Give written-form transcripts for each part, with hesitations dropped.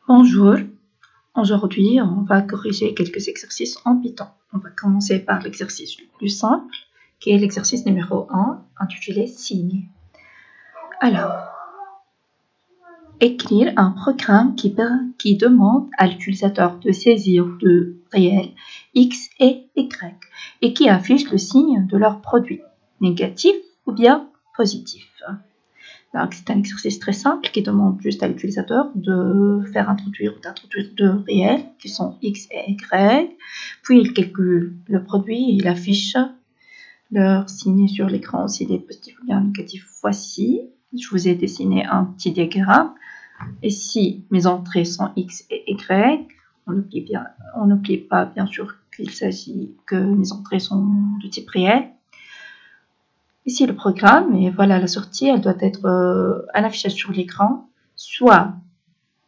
Bonjour, aujourd'hui on va corriger quelques exercices en Python. On va commencer par l'exercice le plus simple, qui est l'exercice numéro 1, intitulé Signe. Alors, écrire un programme qui demande à l'utilisateur de saisir deux réels X et Y et qui affiche le signe de leur produit, négatif ou bien positif. Donc, c'est un exercice très simple qui demande juste à l'utilisateur de faire introduire ou d'introduire deux réels qui sont X et Y, puis il calcule le produit et il affiche leur signe sur l'écran s'il est positif ou bien négatif. Voici, je vous ai dessiné un petit diagramme. Et si mes entrées sont X et Y, on n'oublie pas bien sûr qu'il s'agit que mes entrées sont de type réel. Ici le programme, et voilà la sortie, elle doit être un affichage sur l'écran. Soit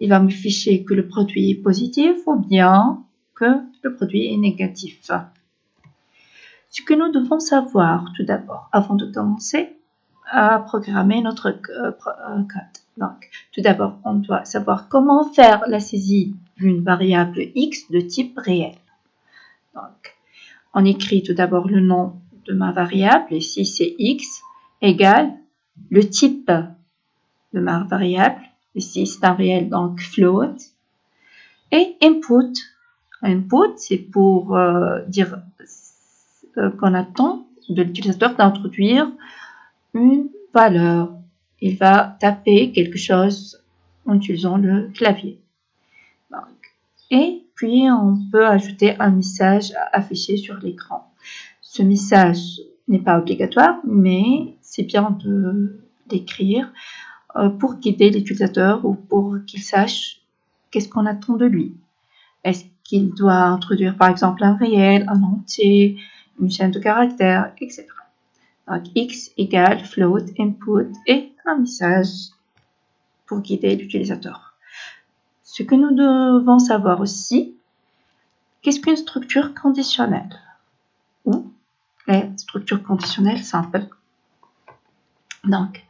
il va m'afficher que le produit est positif ou bien que le produit est négatif. Ce que nous devons savoir tout d'abord, avant de commencer à programmer notre code. Donc, tout d'abord, on doit savoir comment faire la saisie d'une variable X de type réel. Donc, on écrit tout d'abord le nom de ma variable, ici c'est X, égale le type de ma variable, ici c'est un réel, donc float, et input. Input, c'est pour dire qu'on attend de l'utilisateur d'introduire une valeur. Il va taper quelque chose en utilisant le clavier. Donc, et puis, on peut ajouter un message à afficher sur l'écran. Ce message n'est pas obligatoire, mais c'est bien de l'écrire pour guider l'utilisateur ou pour qu'il sache qu'est-ce qu'on attend de lui. Est-ce qu'il doit introduire par exemple un réel, un entier, une chaîne de caractères, etc. Donc, X égale float, input et un message pour guider l'utilisateur. Ce que nous devons savoir aussi, qu'est-ce qu'une structure conditionnelle ou les structures conditionnelles simples. Donc,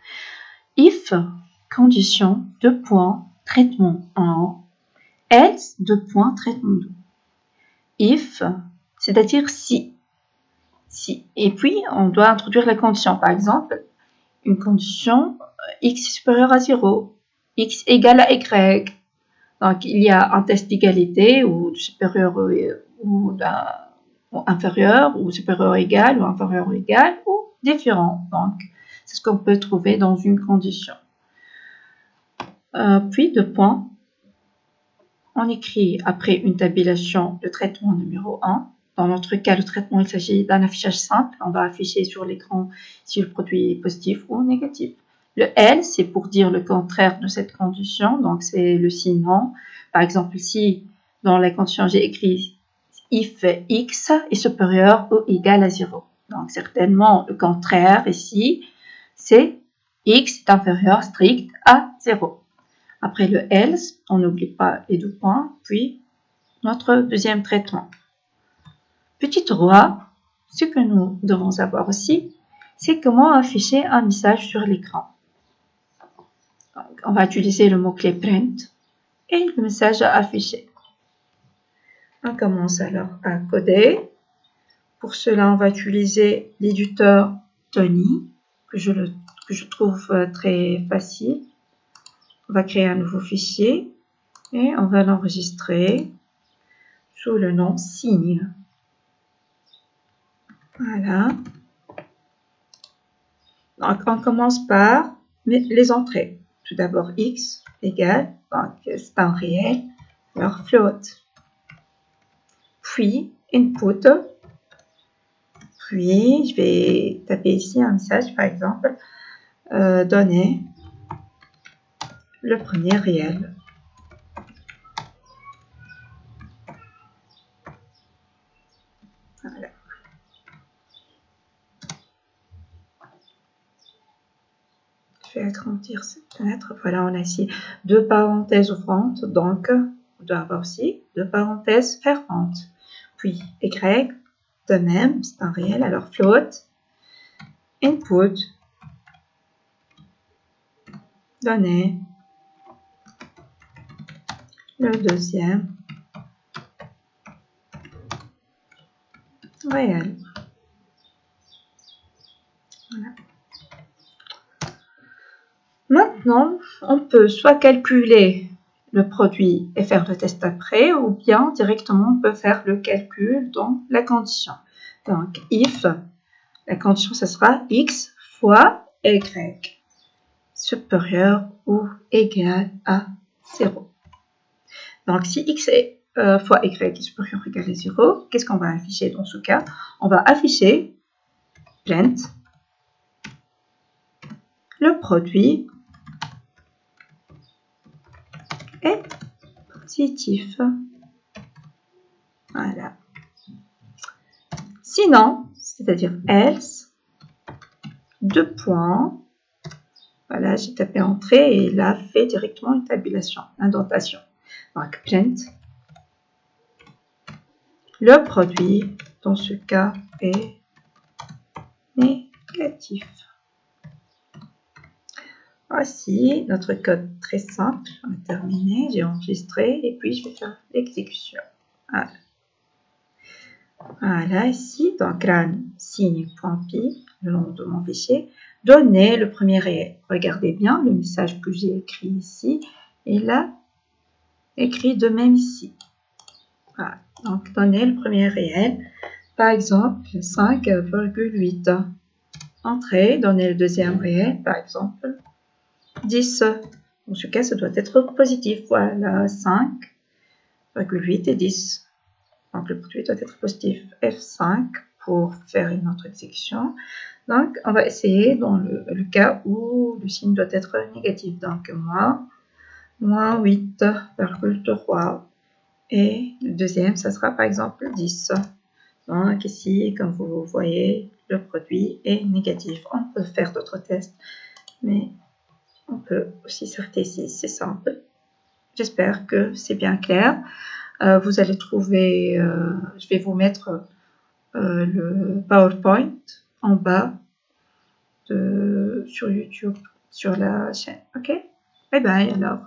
if, condition, deux points, traitement 1, else, deux points, traitement 2. If, c'est-à-dire si. Et puis, on doit introduire la condition. Par exemple, une condition x est supérieur à 0, x égale à y. Donc, il y a un test d'égalité ou supérieur ou inférieur, ou supérieur égal, ou inférieur égal, ou différent. Donc, c'est ce qu'on peut trouver dans une condition. Puis, deux points. On écrit après une tabulation le traitement numéro 1. Dans notre cas, le traitement, il s'agit d'un affichage simple. On va afficher sur l'écran si le produit est positif ou négatif. Le L, c'est pour dire le contraire de cette condition. Donc, c'est le sinon. Par exemple, ici, dans la condition, j'ai écrit if x est supérieur ou égal à 0. Donc, certainement, le contraire ici, c'est x est inférieur strict à 0. Après le else, on n'oublie pas les deux points, puis notre deuxième traitement. Petit 3, ce que nous devons savoir aussi, c'est comment afficher un message sur l'écran. On va utiliser le mot-clé print et le message à afficher. On commence alors à coder. Pour cela, on va utiliser l'éditeur Tony, que je trouve très facile. On va créer un nouveau fichier et on va l'enregistrer sous le nom signe. Voilà. Donc, on commence par les entrées. Tout d'abord, x égale, donc c'est un réel, alors float. Puis, input. Puis, je vais taper ici un message, par exemple, donner le premier réel. Voilà. Je vais agrandir cette fenêtre. Voilà, on a ici deux parenthèses ouvrantes, donc on doit avoir aussi deux parenthèses fermantes. Puis, y, de même, c'est un réel, alors float, input, donner le deuxième réel. Voilà. Maintenant, on peut soit calculer le produit et faire le test après, ou bien directement on peut faire le calcul dans la condition. Donc, if, la condition, ce sera x fois y supérieur ou égal à 0. Donc, si x fois y est supérieur ou égal à 0, qu'est-ce qu'on va afficher dans ce cas? On va afficher print le produit est positif. Voilà. Sinon, c'est-à-dire else, deux points. Voilà, j'ai tapé entrée et il a fait directement une tabulation, indentation. Donc, print le produit, dans ce cas, est négatif. Voici notre code très simple. On a terminé, j'ai enregistré et puis je vais faire l'exécution. Voilà. Voilà, ici, donc run signe.py, le nom de mon fichier, donner le premier réel. Regardez bien le message que j'ai écrit ici et là, écrit de même ici. Voilà, donc donner le premier réel, par exemple 5,8. Entrée, donner le deuxième réel, par exemple 10. Dans ce cas, ça doit être positif. Voilà, 5,8 et 10. Donc, le produit doit être positif. F5 pour faire une autre exécution. Donc, on va essayer dans le cas où le signe doit être négatif. Donc, moins 8,3. Et le deuxième, ça sera par exemple 10. Donc, ici, comme vous voyez, le produit est négatif. On peut faire d'autres tests, mais on peut aussi s'arrêter ici. C'est simple. J'espère que c'est bien clair. Vous allez trouver, je vais vous mettre le PowerPoint en bas sur YouTube, sur la chaîne. Ok? Bye bye alors.